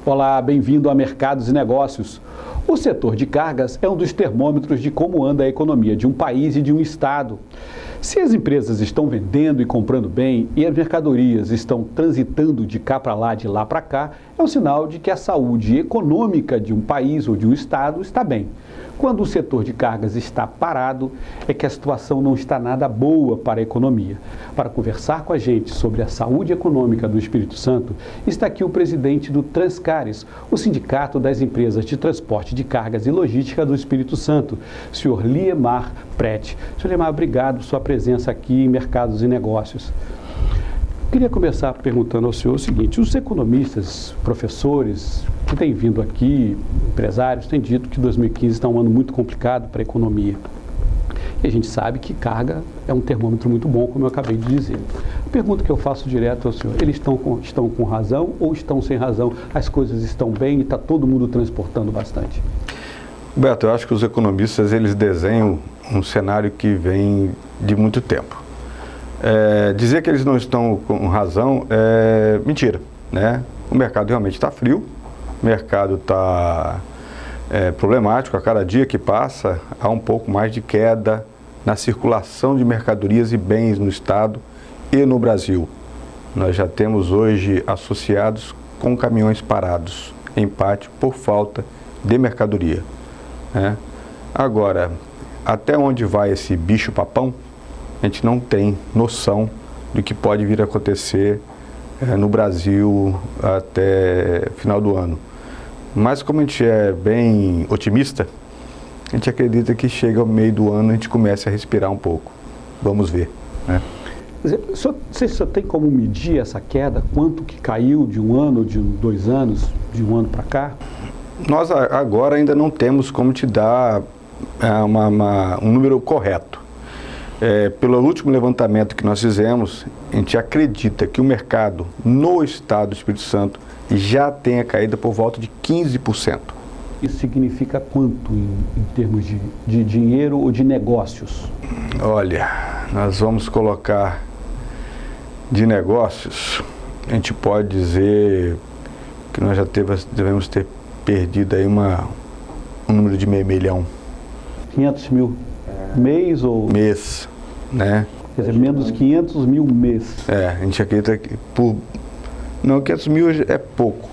Olá, bem-vindo a Mercados e Negócios. O setor de cargas é um dos termômetros de como anda a economia de um país e de um estado. Se as empresas estão vendendo e comprando bem e as mercadorias estão transitando de cá para lá, de lá para cá, é um sinal de que a saúde econômica de um país ou de um estado está bem. Quando o setor de cargas está parado, é que a situação não está nada boa para a economia. Para conversar com a gente sobre a saúde econômica do Espírito Santo, está aqui o presidente do Transcares, o Sindicato das Empresas de Transporte de Cargas e Logística do Espírito Santo, senhor Liemar Prete. Senhor Liemar, obrigado por sua presença aqui em Mercados e Negócios. Queria começar perguntando ao senhor o seguinte: os economistas, professores que têm vindo aqui, empresários, têm dito que 2015 está um ano muito complicado para a economia. E a gente sabe que carga é um termômetro muito bom, como eu acabei de dizer. A pergunta que eu faço direto ao senhor: eles estão com razão ou estão sem razão? As coisas estão bem e está todo mundo transportando bastante? Beto, eu acho que os economistas eles desenham um cenário que vem de muito tempo. Dizer que eles não estão com razão é mentira, né? O mercado realmente está frio, o mercado está problemático. A cada dia que passa há um pouco mais de queda na circulação de mercadorias e bens no estado e no Brasil. Nós já temos hoje associados com caminhões parados em pátio por falta de mercadoria, né? Agora, até onde vai esse bicho-papão? A gente não tem noção do que pode vir a acontecer no Brasil até final do ano. Mas como a gente é bem otimista, a gente acredita que chega ao meio do ano a gente comece a respirar um pouco. Vamos ver, né? Você só tem como medir essa queda? Quanto que caiu de um ano, de 2 anos, de um ano para cá? Nós agora ainda não temos como te dar um número correto. Pelo último levantamento que nós fizemos, a gente acredita que o mercado no estado do Espírito Santo já tenha caído por volta de 15%. Isso significa quanto em termos de dinheiro ou de negócios? Olha, nós vamos colocar de negócios, a gente pode dizer que nós já devemos ter perdido aí um número de meio milhão. 500 mil mês ou... Mês, né? Quer dizer, menos 500 mil mês. A gente acredita que Não, 500 mil é pouco,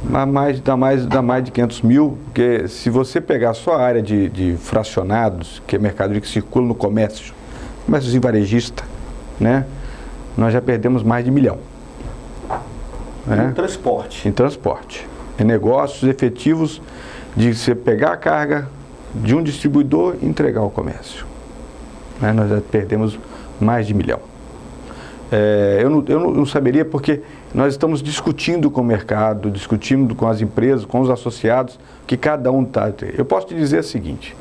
mas dá mais de 500 mil, porque se você pegar só a área de fracionados, que é mercadoria que circula no comércio varejista, né? Nós já perdemos mais de 1 milhão. Em transporte. Em transporte. Em negócios efetivos de você pegar a carga de um distribuidor e entregar ao comércio. Nós já perdemos mais de 1 milhão. Eu não saberia, porque nós estamos discutindo com o mercado, discutindo com as empresas, com os associados, que cada um está. Eu posso te dizer o seguinte: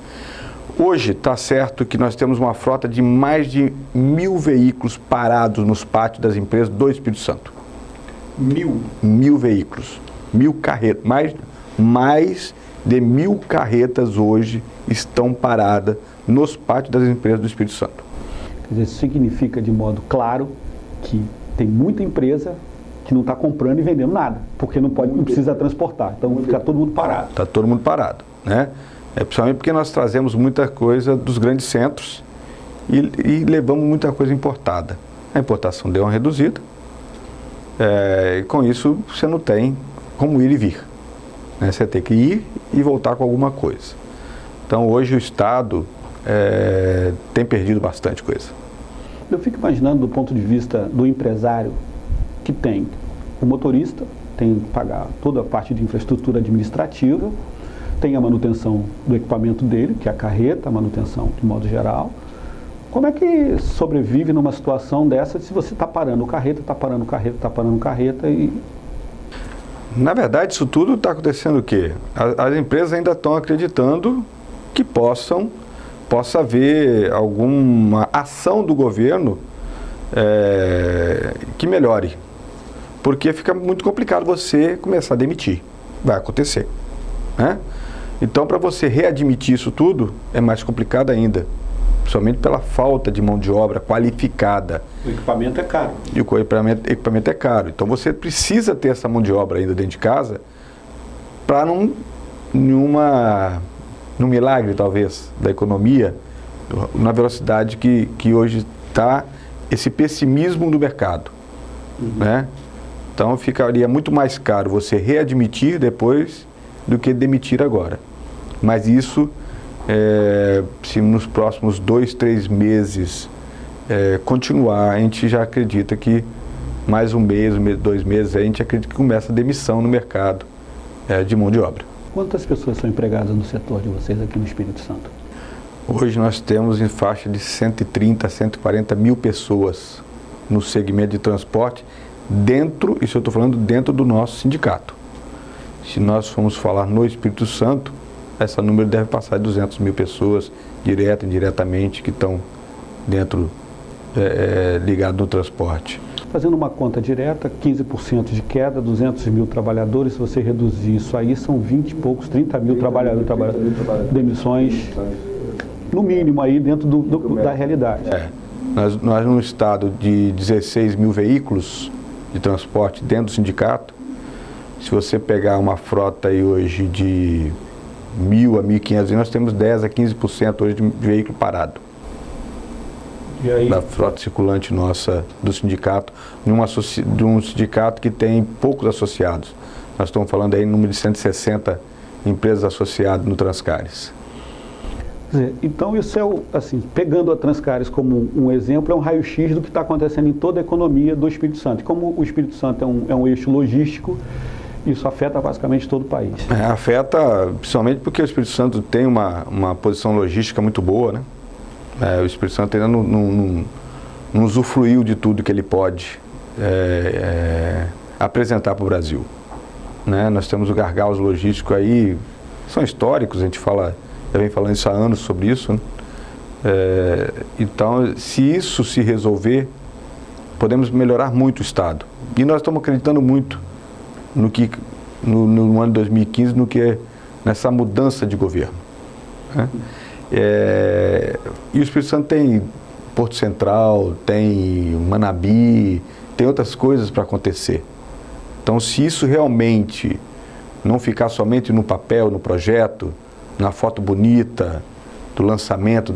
hoje está certo que nós temos uma frota de mais de 1.000 veículos parados nos pátios das empresas do Espírito Santo. 1.000 veículos, 1.000 carretas, mais de 1.000 carretas hoje estão paradas nos pátios das empresas do Espírito Santo. Quer dizer, isso significa de modo claro que tem muita empresa que não está comprando e vendendo nada, porque não precisa transportar, então fica todo mundo parado. Está todo mundo parado, né? Principalmente porque nós trazemos muita coisa dos grandes centros e levamos muita coisa importada. A importação deu uma reduzida, e com isso você não tem como ir e vir, né? Você tem que ir e voltar com alguma coisa. Então hoje o Estado tem perdido bastante coisa. Eu fico imaginando do ponto de vista do empresário que tem o motorista, tem que pagar toda a parte de infraestrutura administrativa, tem a manutenção do equipamento dele, que é a carreta, a manutenção de modo geral. Como é que sobrevive numa situação dessa se você está parando carreta, está parando carreta, está parando carreta e... Na verdade, isso tudo está acontecendo o quê? As empresas ainda estão acreditando que possa haver alguma ação do governo que melhore. Porque fica muito complicado você começar a demitir. Vai acontecer, né? Então, para você readmitir isso tudo, é mais complicado ainda. Principalmente pela falta de mão de obra qualificada. O equipamento é caro. E o equipamento é caro. Então, você precisa ter essa mão de obra ainda dentro de casa para num milagre, talvez, da economia, na velocidade que hoje está esse pessimismo do mercado, né? Então ficaria muito mais caro você readmitir depois do que demitir agora. Mas isso, se nos próximos 2, 3 meses continuar, a gente já acredita que mais um mês, 2 meses, a gente acredita que começa a demissão no mercado de mão de obra. Quantas pessoas são empregadas no setor de vocês aqui no Espírito Santo? Hoje nós temos em faixa de 130 a 140 mil pessoas no segmento de transporte, dentro, isso eu estou falando dentro do nosso sindicato. Se nós formos falar no Espírito Santo, esse número deve passar de 200 mil pessoas, direta e indiretamente, que estão dentro, ligados no transporte. Fazendo uma conta direta, 15% de queda, 200 mil trabalhadores, se você reduzir isso aí, são 20 e poucos, 30 mil trabalhadores, demissões, no mínimo aí dentro da realidade. Nós num estado de 16 mil veículos de transporte dentro do sindicato, se você pegar uma frota aí hoje de 1.000 a 1.500, nós temos 10 a 15% hoje de veículo parado. E aí? Da frota circulante nossa do sindicato, de um sindicato que tem poucos associados. Nós estamos falando aí em número de 160 empresas associadas no Transcares. Então isso assim, pegando a Transcares como um exemplo, é um raio-x do que está acontecendo em toda a economia do Espírito Santo. Como o Espírito Santo é um eixo logístico, isso afeta basicamente todo o país. Afeta, principalmente porque o Espírito Santo tem uma posição logística muito boa, né? O Espírito Santo ainda não usufruiu de tudo que ele pode apresentar para o Brasil, né? Nós temos o gargalo logístico aí, são históricos, a gente já vem falando isso há anos sobre isso, né? Então, se isso se resolver, podemos melhorar muito o Estado. E nós estamos acreditando muito no ano de 2015, nessa mudança de governo, né? E o Espírito Santo tem Porto Central, tem Manabi, tem outras coisas para acontecer. Então, se isso realmente não ficar somente no papel, no projeto, na foto bonita, do lançamento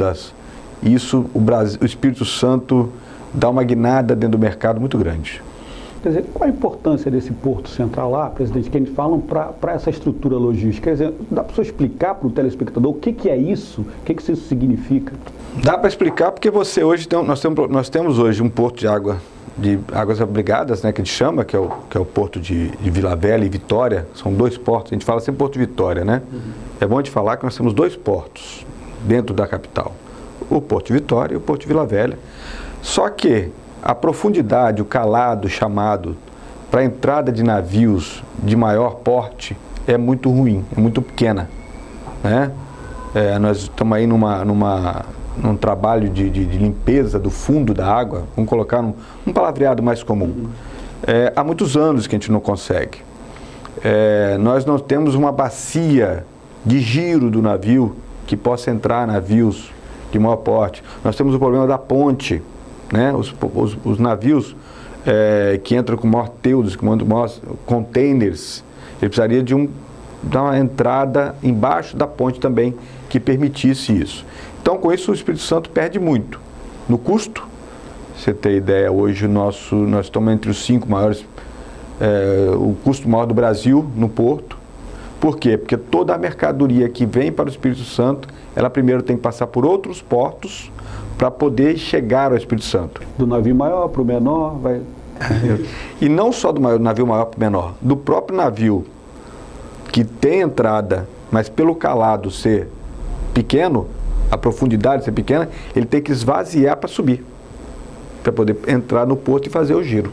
o Espírito Santo dá uma guinada dentro do mercado muito grande. Quer dizer, qual a importância desse Porto Central lá, presidente, que eles falam para essa estrutura logística? Quer dizer, dá para você explicar para o telespectador o que é isso? O que isso significa? Dá para explicar porque nós temos hoje um porto de águas abrigadas, né, que a gente chama, que é o porto de Vila Velha e Vitória. São 2 portos, a gente fala sempre Porto de Vitória, né? É bom a gente falar que nós temos 2 portos dentro da capital, o Porto de Vitória e o Porto de Vila Velha. Só que a profundidade, o calado chamado para a entrada de navios de maior porte é muito ruim, é muito pequena, né? Nós estamos aí num trabalho de limpeza do fundo da água, vamos colocar um palavreado mais comum. Há muitos anos que a gente não consegue. Nós não temos uma bacia de giro do navio que possa entrar navios de maior porte. Nós temos o problema da ponte, né? Os navios que entram com maior teudos, com maior containers, ele precisaria de uma entrada embaixo da ponte também que permitisse isso. Então, com isso, o Espírito Santo perde muito no custo. Você tem ideia, hoje nós estamos entre os 5 maiores, o custo maior do Brasil no porto. Por quê? Porque toda a mercadoria que vem para o Espírito Santo, ela primeiro tem que passar por outros portos para poder chegar ao Espírito Santo. Do navio maior para o menor, vai... E não só do navio maior para o menor, do próprio navio que tem entrada, mas pelo calado ser pequeno, a profundidade ser pequena, ele tem que esvaziar para subir, para poder entrar no porto e fazer o giro,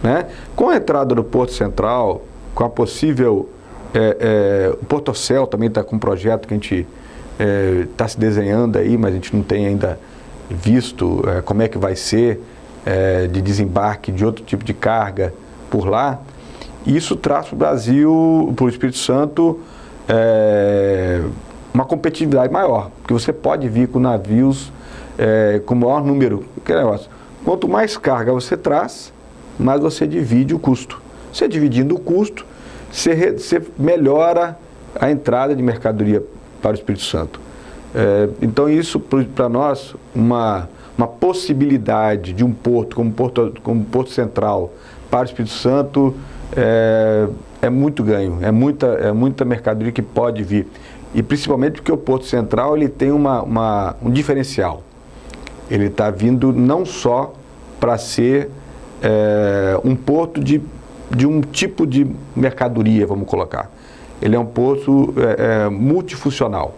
né? Com a entrada do Porto Central, com a possível... o Portocel também está com um projeto que a gente está se desenhando aí, mas a gente não tem ainda visto como é que vai ser, de desembarque de outro tipo de carga por lá. Isso traz para o Brasil, para o Espírito Santo, uma competitividade maior, porque você pode vir com navios com maior número. Que negócio? Quanto mais carga você traz, mais você divide o custo. Você dividindo o custo, você melhora a entrada de mercadoria para o Espírito Santo. Então isso, para nós, uma possibilidade de um porto como Porto Central para o Espírito Santo é muito ganho, é muita mercadoria que pode vir. E principalmente porque o Porto Central ele tem um diferencial. Ele está vindo não só para ser um porto de um tipo de mercadoria, vamos colocar. Ele é um porto multifuncional,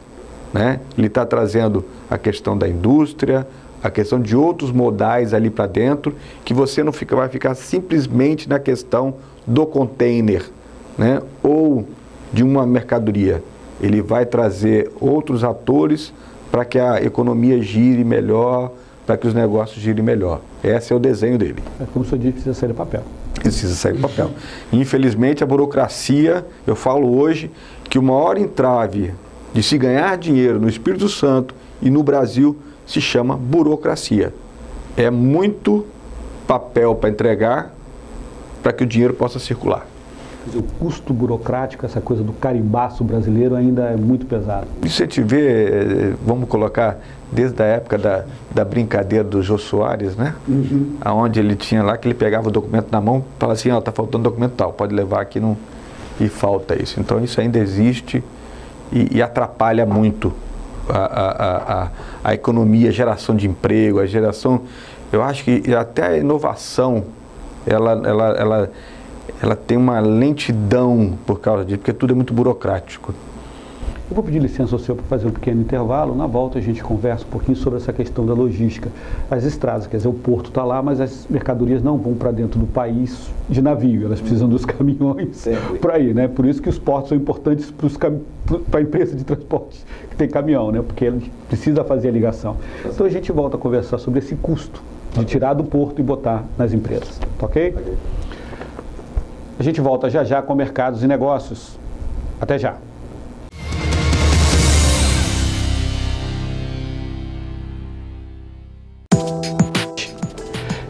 né? Ele está trazendo a questão da indústria, a questão de outros modais ali para dentro, que você não vai ficar simplesmente na questão do container, né? Ou de uma mercadoria. Ele vai trazer outros atores para que a economia gire melhor, para que os negócios girem melhor. Esse é o desenho dele. Como o senhor disse, precisa sair do papel. Precisa sair do papel. Infelizmente, a burocracia, eu falo hoje, que o maior entrave de se ganhar dinheiro no Espírito Santo e no Brasil se chama burocracia. É muito papel para entregar para que o dinheiro possa circular. O custo burocrático, essa coisa do carimbaço brasileiro ainda é muito pesado. Isso a gente vê, vamos colocar, desde a época da brincadeira do Jô Soares, né? Uhum. Onde ele tinha lá, que ele pegava o documento na mão e falava assim, ó, tá faltando documento tal, pode levar aqui e falta isso. Então isso ainda existe e atrapalha muito a economia, a geração de emprego, a geração... Eu acho que até a inovação, ela tem uma lentidão por causa disso, porque tudo é muito burocrático. Eu vou pedir licença ao senhor para fazer um pequeno intervalo. Na volta a gente conversa um pouquinho sobre essa questão da logística. As estradas, quer dizer, o porto está lá, mas as mercadorias não vão para dentro do país de navio, elas precisam dos caminhões para ir, né? Por isso que os portos são importantes para a empresa de transporte que tem caminhão, né? Porque ele precisa fazer a ligação. Então a gente volta a conversar sobre esse custo de tirar do porto e botar nas empresas, tá ok? A gente volta já já com Mercados e Negócios. Até já.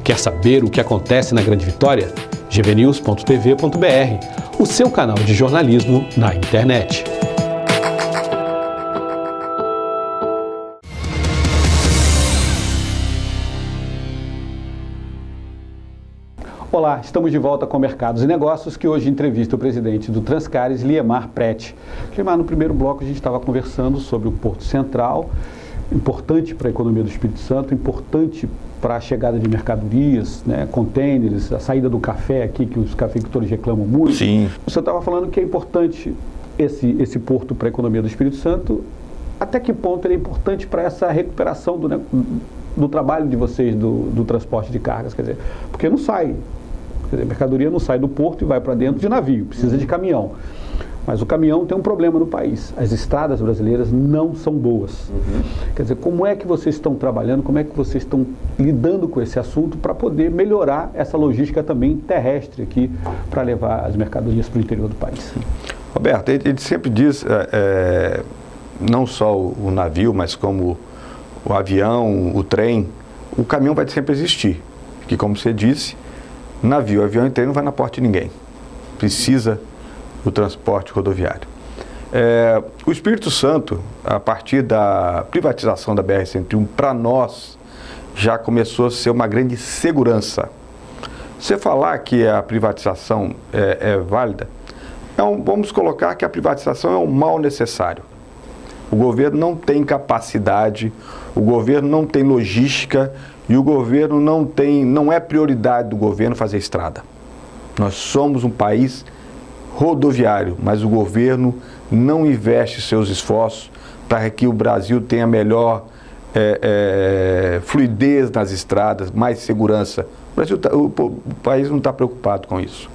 Quer saber o que acontece na Grande Vitória? gvnews.tv.br, o seu canal de jornalismo na internet. Olá, estamos de volta com Mercados e Negócios, que hoje entrevista o presidente do Transcares, Liemar Prete. Liemar, no primeiro bloco a gente estava conversando sobre o Porto Central, importante para a economia do Espírito Santo, importante para a chegada de mercadorias, né, containers, a saída do café aqui, que os cafeicultores reclamam muito. Sim. Você estava falando que é importante esse porto para a economia do Espírito Santo. Até que ponto ele é importante para essa recuperação do trabalho de vocês, do transporte de cargas? Quer dizer, porque não sai. Quer dizer, a mercadoria não sai do porto e vai para dentro de navio, precisa de caminhão. Mas o caminhão tem um problema no país. As estradas brasileiras não são boas. Uhum. Quer dizer, como é que vocês estão trabalhando, como é que vocês estão lidando com esse assunto para poder melhorar essa logística também terrestre aqui para levar as mercadorias para o interior do país? Roberto, ele sempre diz, não só o navio, mas como o avião, o trem, o caminhão vai sempre existir. Que, como você disse, navio, avião e trem não vai na porta de ninguém. Precisa do transporte rodoviário. O Espírito Santo, a partir da privatização da BR-101, para nós, já começou a ser uma grande segurança. Você falar que a privatização é válida, vamos colocar que a privatização é um mal necessário. O governo não tem capacidade, o governo não tem logística e o governo não é prioridade do governo fazer estrada. Nós somos um país rodoviário, mas o governo não investe seus esforços para que o Brasil tenha melhor fluidez nas estradas, mais segurança. O país não está preocupado com isso.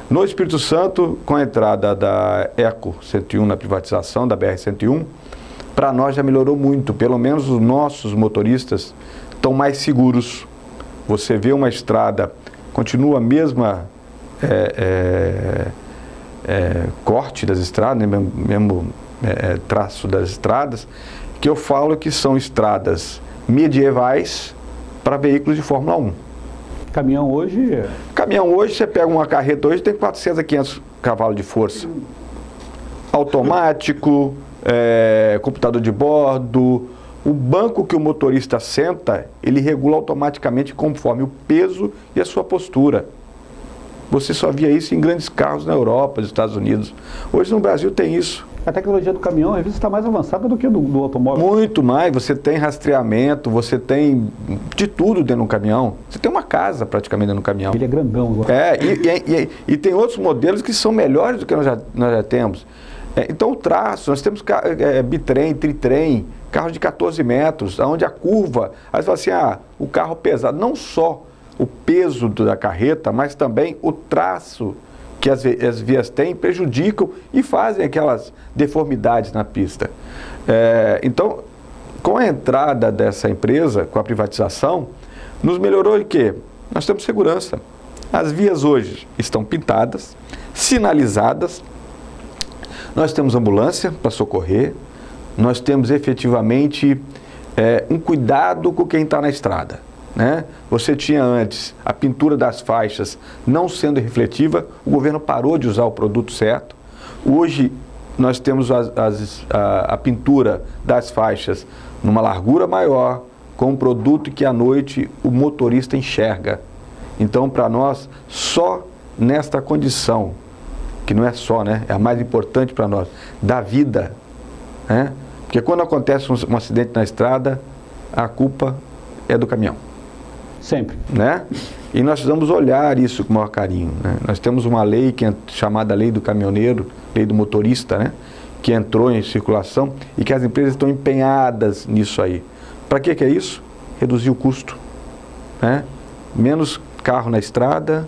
No Espírito Santo, com a entrada da Eco 101 na privatização da BR-101, para nós já melhorou muito, pelo menos os nossos motoristas estão mais seguros. Você vê uma estrada, continua a mesma corte das estradas, né, mesmo traço das estradas, que eu falo que são estradas medievais para veículos de Fórmula 1. Caminhão hoje... Caminhão hoje, você pega uma carreta hoje, tem 400 a 500 cavalos de força. Automático, computador de bordo. O banco que o motorista senta, ele regula automaticamente conforme o peso e a sua postura. Você só via isso em grandes carros na Europa, nos Estados Unidos. Hoje no Brasil tem isso. A tecnologia do caminhão, às vezes, está mais avançada do que do automóvel. Muito mais. Você tem rastreamento, você tem de tudo dentro do caminhão. Você tem uma casa praticamente dentro do caminhão. Ele é grandão agora. E tem outros modelos que são melhores do que nós já temos. Então o traço, nós temos bitrem, tritrem, carros de 14 metros, onde a curva, aí você fala assim, o carro pesado, não só o peso da carreta, mas também o traço que as vias têm, prejudicam e fazem aquelas deformidades na pista. Então, com a entrada dessa empresa, com a privatização, nos melhorou o quê? Nós temos segurança. As vias hoje estão pintadas, sinalizadas, nós temos ambulância para socorrer, nós temos efetivamente um cuidado com quem está na estrada. Né? Você tinha antes a pintura das faixas não sendo refletiva, o governo parou de usar o produto certo. Hoje nós temos a pintura das faixas numa largura maior, com um produto que à noite o motorista enxerga. Então, para nós, só nesta condição, que não é só, né? É a mais importante para nós, da vida, né? Porque quando acontece um acidente na estrada, a culpa é do caminhão. Sempre. Né? E nós precisamos olhar isso com o maior carinho. Né? Nós temos uma lei que é chamada Lei do Caminhoneiro, Lei do Motorista, né? Que entrou em circulação e que as empresas estão empenhadas nisso aí. Para que é isso? Reduzir o custo. Né? Menos carro na estrada,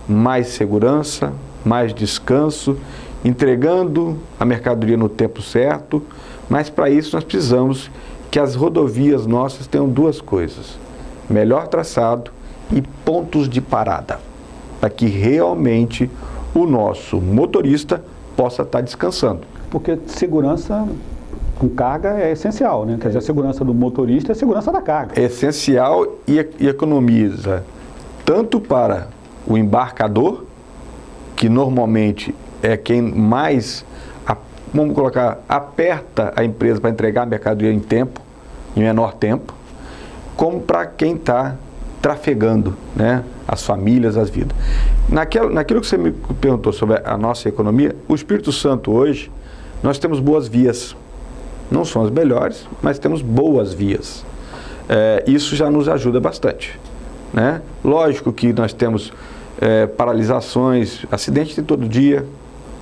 mais segurança, mais descanso, entregando a mercadoria no tempo certo, mas para isso nós precisamos que as rodovias nossas tenham duas coisas: melhor traçado e pontos de parada, para que realmente o nosso motorista possa estar descansando. Porque segurança com carga é essencial, né? Quer dizer, a segurança do motorista é a segurança da carga. É essencial e economiza tanto para o embarcador, que normalmente é quem mais, vamos colocar, aperta a empresa para entregar a mercadoria em tempo, em menor tempo, como para quem está trafegando, né, as famílias, as vidas. Naquilo que você me perguntou sobre a nossa economia, o Espírito Santo hoje, nós temos boas vias. Não são as melhores, mas temos boas vias. Isso já nos ajuda bastante. Né? Lógico que nós temos paralisações, acidentes de todo dia,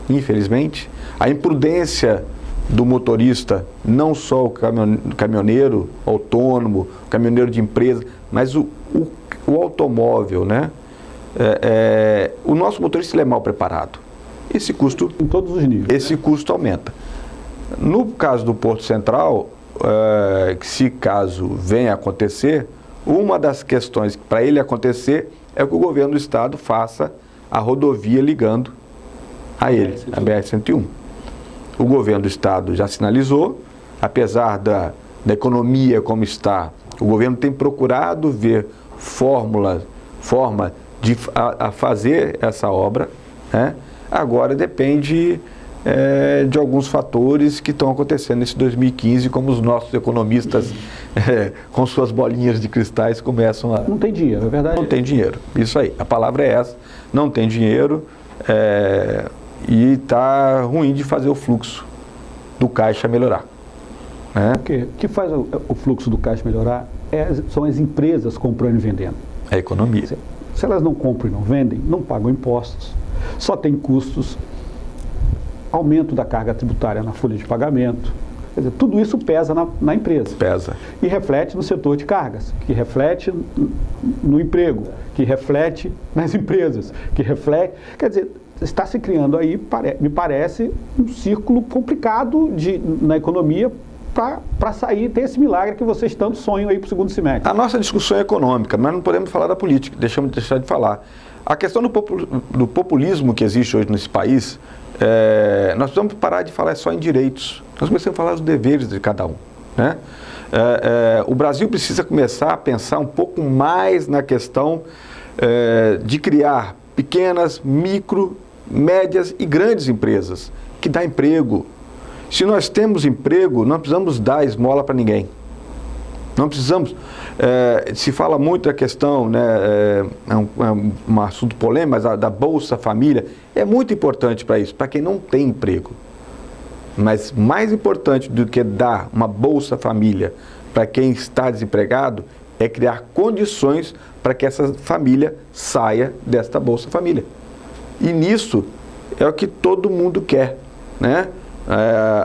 infelizmente. A imprudência do motorista, não só o caminhoneiro autônomo, o caminhoneiro de empresa, mas o automóvel, né? O nosso motorista ele é mal preparado. Esse custo, em todos os níveis, esse custo aumenta. No caso do Porto Central, se caso venha a acontecer, uma das questões para ele acontecer é que o governo do estado faça a rodovia ligando a ele, a BR-101. O governo do estado já sinalizou, apesar da economia como está, o governo tem procurado ver forma de fazer essa obra, né? Agora depende de alguns fatores que estão acontecendo nesse 2015, como os nossos economistas com suas bolinhas de cristais começam a... Não tem dinheiro, é verdade? Não tem dinheiro, isso aí, a palavra é essa, não tem dinheiro, e está ruim de fazer o fluxo do caixa melhorar. Né? O que faz o fluxo do caixa melhorar são as empresas comprando e vendendo. A economia. Se elas não compram e não vendem, não pagam impostos, só tem custos, aumento da carga tributária na folha de pagamento. Quer dizer, tudo isso pesa na empresa. Pesa. E reflete no setor de cargas, que reflete no emprego, que reflete nas empresas, que reflete... Quer dizer, está se criando aí, me parece, um círculo complicado na economia para sair, ter esse milagre que vocês tanto sonham aí para o segundo semestre. A nossa discussão é econômica, mas não podemos falar da política, deixamos de deixar de falar. A questão do populismo que existe hoje nesse país, nós precisamos parar de falar só em direitos, nós começamos a falar dos deveres de cada um. Né? O Brasil precisa começar a pensar um pouco mais na questão de criar pequenas, micro, médias e grandes empresas, que dá emprego. Se nós temos emprego, não precisamos dar esmola para ninguém. Não precisamos. Se fala muito da questão, né, é um assunto polêmico, mas da Bolsa Família é muito importante para isso, para quem não tem emprego. Mas mais importante do que dar uma Bolsa Família para quem está desempregado é criar condições para que essa família saia desta Bolsa Família. E nisso é o que todo mundo quer, né?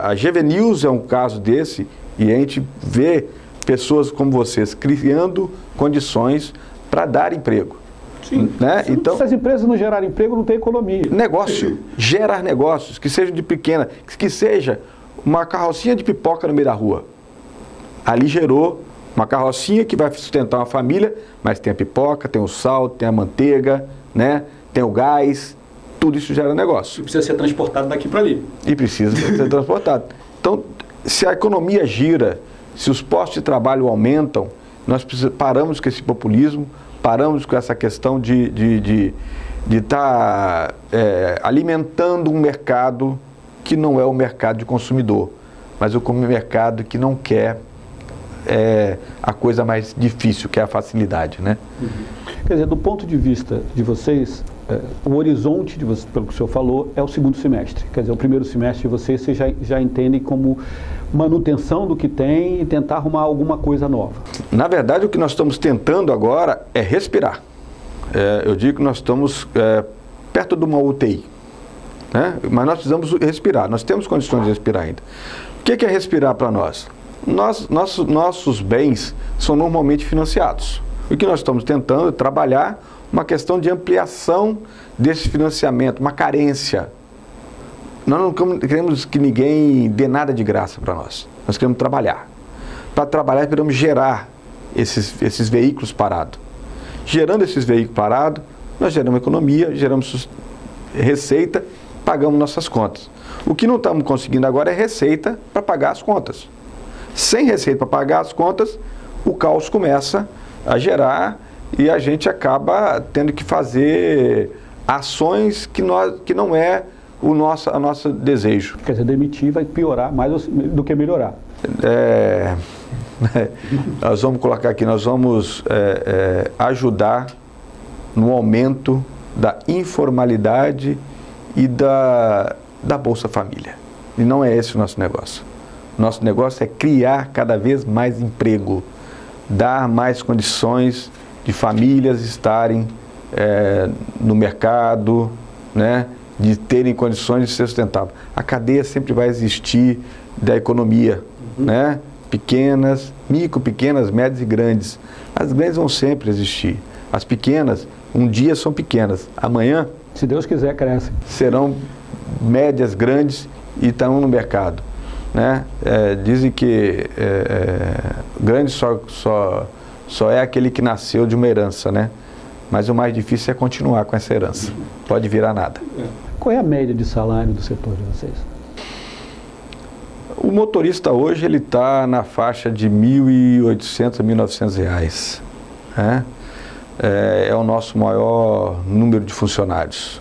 A GV News é um caso desse, e a gente vê pessoas como vocês criando condições para dar emprego. Sim. Né? Então, se as empresas não gerarem emprego, não tem economia. Negócio, gerar negócios, que sejam de pequena, que seja uma carrocinha de pipoca no meio da rua. Ali gerou uma carrocinha que vai sustentar uma família, mas tem a pipoca, tem o sal, tem a manteiga, né? Tem o gás, tudo isso gera negócio. E precisa ser transportado daqui para ali. E precisa ser transportado. Então, se a economia gira, se os postos de trabalho aumentam, nós paramos com esse populismo, paramos com essa questão de estar alimentando um mercado que não é o mercado de consumidor, mas o mercado que não quer a coisa mais difícil, que é a facilidade, né? Uhum. Quer dizer, do ponto de vista de vocês, o horizonte, de vocês, pelo que o senhor falou, é o segundo semestre. Quer dizer, o primeiro semestre de vocês já entendem como manutenção do que tem e tentar arrumar alguma coisa nova. Na verdade, o que nós estamos tentando agora é respirar. Eu digo que nós estamos perto de uma UTI, né? Mas nós precisamos respirar, nós temos condições de respirar ainda. O que é respirar para nós? Nossos bens são normalmente financiados. O que nós estamos tentando é trabalhar uma questão de ampliação desse financiamento, uma carência. Nós não queremos que ninguém dê nada de graça para nós. Nós queremos trabalhar. Para trabalhar, queremos gerar esses veículos parados. Gerando esses veículos parados, nós geramos economia, geramos receita, pagamos nossas contas. O que não estamos conseguindo agora é receita para pagar as contas. Sem receita para pagar as contas, o caos começa a gerar e a gente acaba tendo que fazer ações que não é o nosso desejo. Quer dizer, demitir vai piorar mais do que melhorar. Nós vamos colocar aqui, nós vamos ajudar no aumento da informalidade e da Bolsa Família. E não é esse o nosso negócio. Nosso negócio é criar cada vez mais emprego, dar mais condições de famílias estarem no mercado, né, de terem condições de ser sustentável. A cadeia sempre vai existir da economia, né? Pequenas, pequenas, médias e grandes. As grandes vão sempre existir. As pequenas, um dia são pequenas, amanhã, se Deus quiser, crescem. Serão médias, grandes e estarão no mercado, né? Dizem que grande só é aquele que nasceu de uma herança, né? Mas o mais difícil é continuar com essa herança. Pode virar nada. Qual é a média de salário do setor de vocês? O motorista hoje ele está na faixa de R$ 1.800 a R$ 1.900, né? É o nosso maior número de funcionários.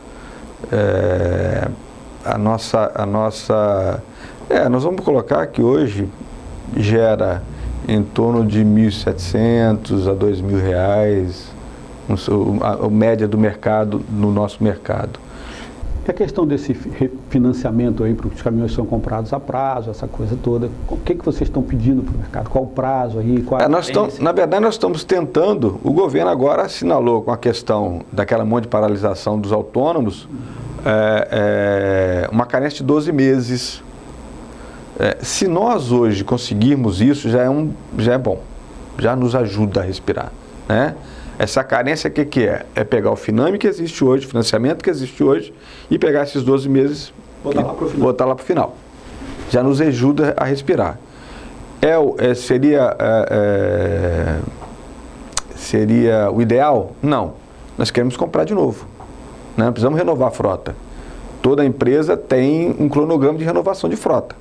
Nós vamos colocar que hoje gera em torno de R$ 1.700 a R$ 2.000, a média do mercado, no nosso mercado. E a questão desse refinanciamento aí, para os caminhões são comprados a prazo, essa coisa toda, o que vocês estão pedindo para o mercado? Qual o prazo aí? Na verdade, nós estamos tentando, o governo agora assinalou com a questão daquela monte de paralisação dos autônomos, uma carência de 12 meses. Se nós hoje conseguirmos isso, já é bom, já nos ajuda a respirar, né? Essa carência, o que é? É pegar o Finame que existe hoje, o financiamento que existe hoje, e pegar esses 12 meses e botar lá para o final. Já nos ajuda a respirar. Seria o ideal? Não. Nós queremos comprar de novo, né? Precisamos renovar a frota. Toda empresa tem um cronograma de renovação de frota.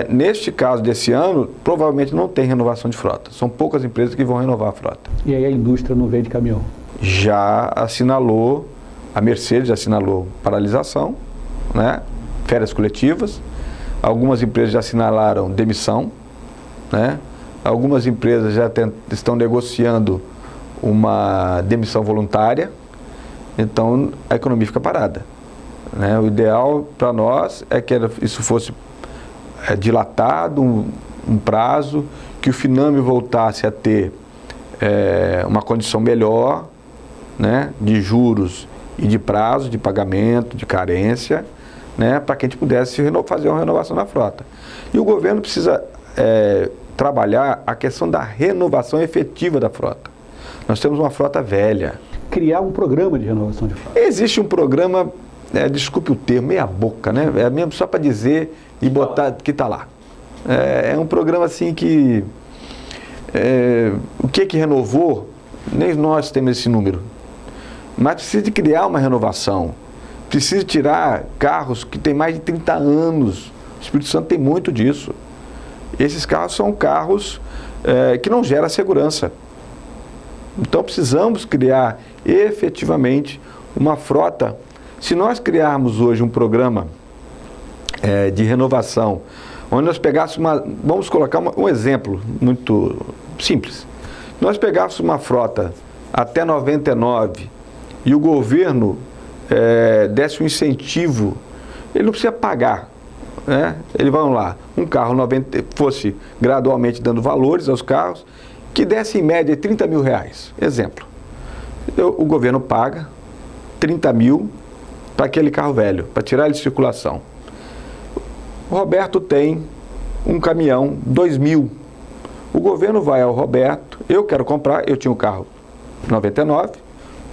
Neste caso desse ano, provavelmente não tem renovação de frota. São poucas empresas que vão renovar a frota. E aí a indústria não vende caminhão? já assinalou, a Mercedes já assinalou paralisação, né? Férias coletivas, algumas empresas já assinalaram demissão, né? Algumas empresas já estão negociando uma demissão voluntária, então a economia fica parada, né? O ideal para nós é que isso fosse dilatado, um prazo, que o Finame voltasse a ter uma condição melhor, né, de juros e de prazo, de pagamento, de carência, né, para que a gente pudesse fazer uma renovação da frota. E o governo precisa trabalhar a questão da renovação efetiva da frota. Nós temos uma frota velha. Criar um programa de renovação de frota. Existe um programa, desculpe o termo, meia boca, né? É mesmo só para dizer e botar que está lá. É um programa assim que... o que renovou, nem nós temos esse número. Mas precisa de criar uma renovação. Precisa tirar carros que têm mais de 30 anos. O Espírito Santo tem muito disso. Esses carros são carros que não geram segurança. Então precisamos criar efetivamente uma frota. Se nós criarmos hoje um programa de renovação, onde nós pegássemos vamos colocar um exemplo muito simples. Se nós pegássemos uma frota até 99 e o governo desse um incentivo, ele não precisa pagar, né? Ele, vamos lá, um carro 90 fosse gradualmente dando valores aos carros, que desse em média 30 mil reais, exemplo. O governo paga 30 mil para aquele carro velho, para tirar ele de circulação. O Roberto tem um caminhão 2.000. O governo vai ao Roberto, eu quero comprar, eu tinha um carro 99,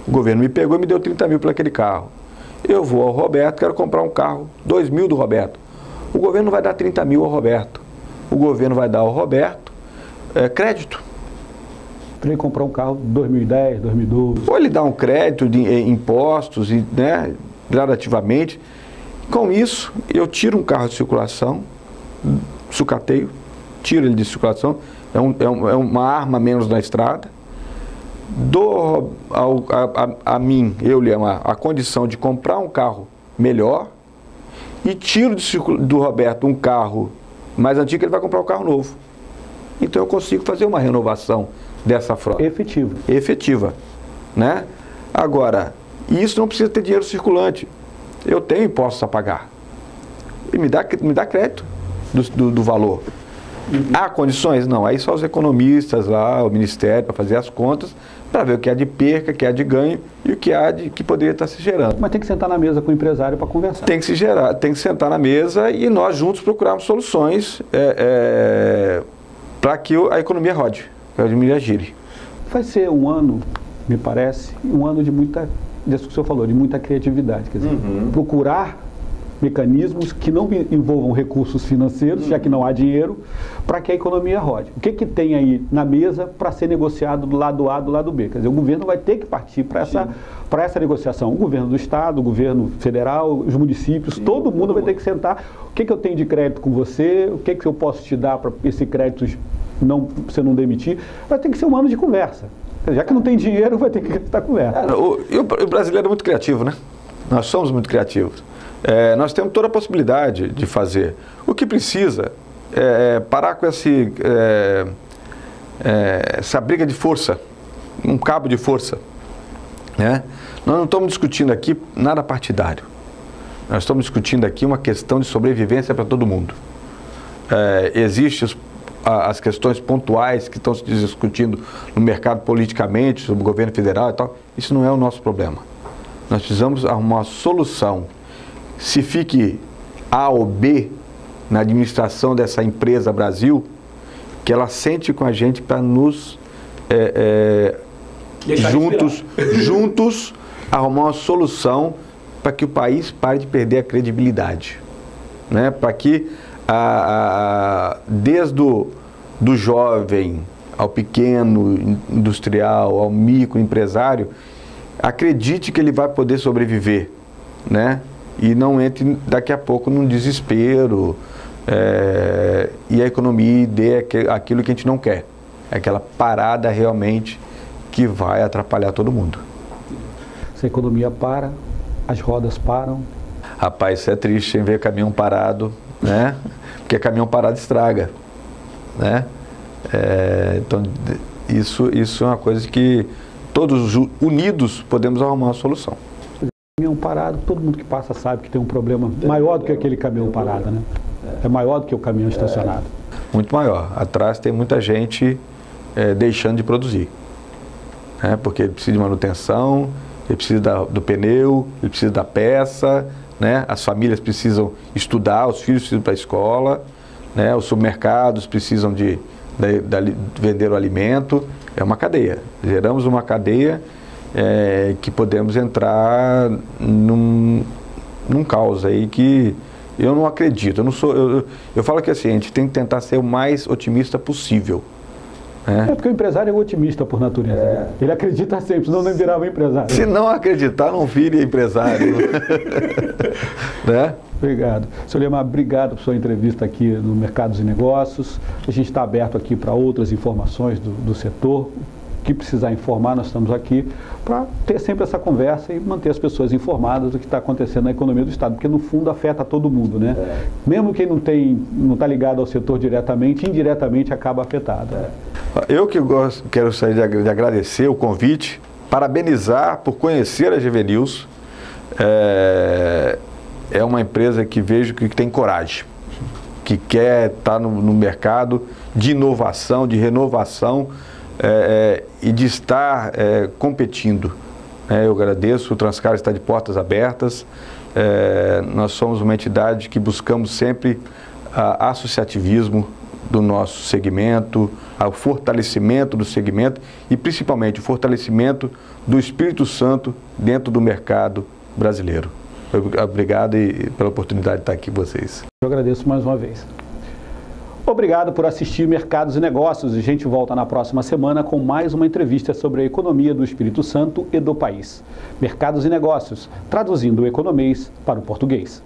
o governo me pegou e me deu 30 mil para aquele carro. Eu vou ao Roberto, quero comprar um carro 2.000 do Roberto. O governo vai dar 30 mil ao Roberto. O governo vai dar ao Roberto crédito. Para ele comprar um carro 2010, 2012. Ou ele dá um crédito de impostos, né, gradativamente. Com isso, eu tiro um carro de circulação, sucateio, tiro ele de circulação, é uma arma menos na estrada, dou a mim, a condição de comprar um carro melhor e tiro do Roberto um carro mais antigo, ele vai comprar um carro novo. Então eu consigo fazer uma renovação dessa frota. Efetiva, né? Agora, isso não precisa ter dinheiro circulante. Eu tenho impostos a pagar. E me dá crédito do valor. Há condições? Não. Aí só os economistas lá, o Ministério, para fazer as contas, para ver o que há de perca, o que há de ganho e o que há que poderia estar se gerando. Mas tem que sentar na mesa com o empresário para conversar. Tem que sentar na mesa e nós juntos procurarmos soluções para que a economia rode, que a economia gire. Vai ser um ano, me parece, um ano de muita, disso que o senhor falou, de muita criatividade. Quer dizer, procurar mecanismos que não envolvam recursos financeiros, já que não há dinheiro, para que a economia rode. O que tem aí na mesa para ser negociado do lado A, do lado B? Quer dizer, o governo vai ter que partir para essa negociação. O governo do Estado, o governo federal, os municípios, todo mundo vai ter que sentar. O que eu tenho de crédito com você? O que eu posso te dar para esse crédito você não demitir? Vai ter que ser um ano de conversa. Já que não tem dinheiro, vai ter que estar conversa. O brasileiro é muito criativo, né? Nós somos muito criativos. Nós temos toda a possibilidade de fazer. O que precisa é parar com essa briga de força, um cabo de força, né? Nós não estamos discutindo aqui nada partidário. Nós estamos discutindo aqui uma questão de sobrevivência para todo mundo. Existem as questões pontuais que estão se discutindo no mercado politicamente, sobre o governo federal e tal. Isso não é o nosso problema. Nós precisamos arrumar uma solução. Se fique A ou B na administração dessa empresa Brasil, que ela sente com a gente para nos juntos arrumar uma solução para que o país pare de perder a credibilidade, né? Para que desde do jovem ao pequeno industrial, ao microempresário, acredite que ele vai poder sobreviver, né? E não entre daqui a pouco num desespero e a economia dê aquilo que a gente não quer. Aquela parada realmente que vai atrapalhar todo mundo. Se a economia para, as rodas param. Rapaz, isso é triste, em ver caminhão parado, né? Porque caminhão parado estraga, né? Então, isso é uma coisa que todos unidos podemos arrumar uma solução. Caminhão parado, todo mundo que passa sabe que tem um problema maior do que aquele caminhão parado, né? É maior do que o caminhão estacionado. Muito maior. Atrás tem muita gente deixando de produzir, né? Porque ele precisa de manutenção, ele precisa do pneu, ele precisa da peça, né? As famílias precisam estudar, os filhos precisam ir para a escola, né? Os supermercados precisam de vender o alimento. É uma cadeia. Geramos uma cadeia que podemos entrar num caos aí que eu não acredito. Eu falo que assim, a gente tem que tentar ser o mais otimista possível. Porque o empresário é otimista por natureza. Ele acredita sempre, senão não virava empresário. Se não acreditar, não vire empresário. Né? Obrigado. Sr. Liemar, obrigado por sua entrevista aqui no Mercados e Negócios. A gente está aberto aqui para outras informações do setor. O que precisar informar, nós estamos aqui para ter sempre essa conversa e manter as pessoas informadas do que está acontecendo na economia do Estado, porque no fundo afeta todo mundo, né? Mesmo quem não está ligado ao setor diretamente, indiretamente acaba afetado. Eu que quero sair de agradecer o convite, parabenizar por conhecer a GV News. É uma empresa que vejo que tem coragem, que quer estar no mercado de inovação, de renovação e de estar competindo. Eu agradeço, o Transcar está de portas abertas. Nós somos uma entidade que buscamos sempre associativismo do nosso segmento, o fortalecimento do segmento e principalmente o fortalecimento do Espírito Santo dentro do mercado brasileiro. Obrigado pela oportunidade de estar aqui com vocês. Eu agradeço mais uma vez. Obrigado por assistir Mercados e Negócios. A gente volta na próxima semana com mais uma entrevista sobre a economia do Espírito Santo e do país. Mercados e Negócios, traduzindo o economês para o português.